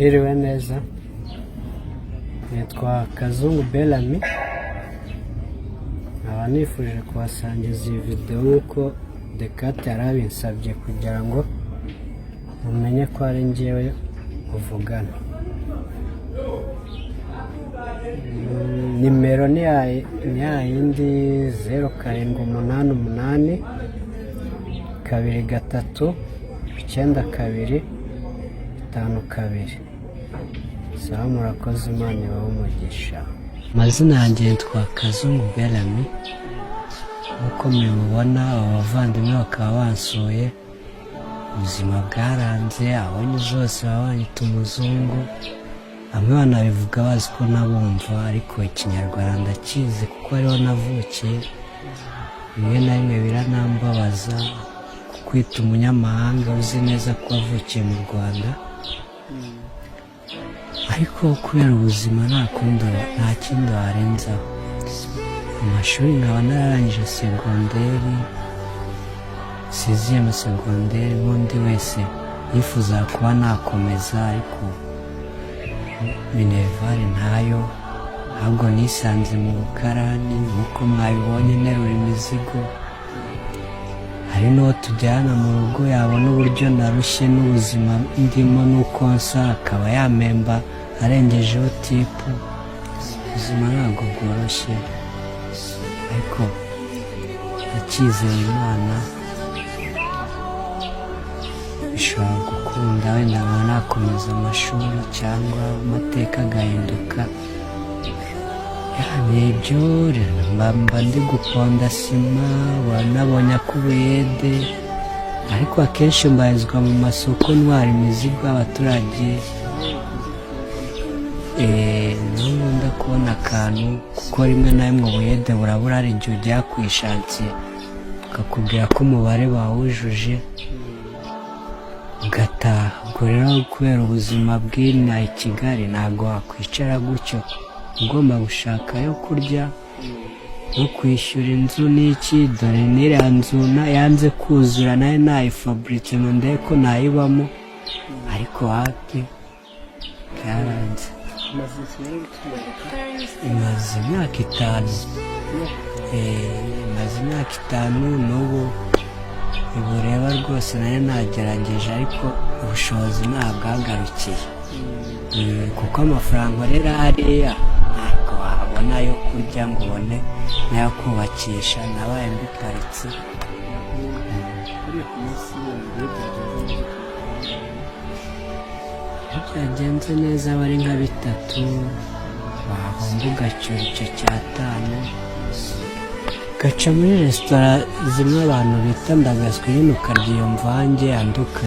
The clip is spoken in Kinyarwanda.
Iriwe neza, nitwa Kazungu Bellamy, nkaba nifuje kubasangiza iyi video nk'uko Dekate yarabinsabye kugira ngo mumenye ko ari njyewe uvugana. Nimero ni yayindi 0788 23 92 52. Sawa, murakoze, Imana ibahe umugisha. Amazina yanjye yitwa Kazungu Bellamy. Uko mubibona, abavandimwe bakaba bansuye, ubuzima bwaranze, abonye zose babanyita umuzungu. Bamwe banabivuga bazi ko nabumva, ariko ikinyarwanda ndakizi kuko ariho navukiye. Rimwe na rimwe biranambabaza kwita umunyamahanga uzi neza ko wavukiye mu Rwanda, ariko kubera ubuzima nta kindi warenzaho. Amashuri nkaba nararangije segonderi, 6e segonderi, n'undi wese yifuza kuba nakomeza, ariko minervari ntayo, ahubwo nisanze mu bukarani nk'uko mwabibonye nterura imizigo. Hari n'uwo tujyana mu rugo yabona uburyo narushye n'ubuzima ndimo n'uko nsa, akaba yamemba arengejeho tipu. Ubuzima ntabwo bworoshye, ariko akizeye Imana bishobora gukunda, wenda nkaba nakomeza amashuri cyangwa amateka agahinduka. Ibyo mba ndi guponda sima, wanabonye ak'ubuyede, ariko akenshi mbarizwa mu masoko ntwara imizigo y'abaturage. Niho nkunda kubona akantu, kuko rimwe na rimwe ubuyede burabura, hari igihe ujya ku ishansiye bakakubwira ko umubare bawujuje ugataha. Ubwo rero kubera ubuzima bw'inaha i Kigali ntabwo wakwicara gutyo, ugomba gushaka yo kurya no kwishyura inzu n'iki. Dore n'iriya nzu yanze kuzura, nayo nayifaburitse ngo ndebe ko nayibamo, ariko hafi byaranze. Imaze imyaka 5. Imaze imyaka 5 n'ubu ibureba rwose nayo nagerageje, ariko ubushobozi ntabwagarukiye, kuko amafaranga rero hariya ntabwo wabona yo kurya ngo ubone n'ayo kubakisha. nabaye mbiparitse. Byagenze neza, bari nka 3 wahomba ugacyura icyo cya 5, gaca muri resitora zimwe abantu bita Ndagazwa, nyine ukarya iyo mvange yanduka.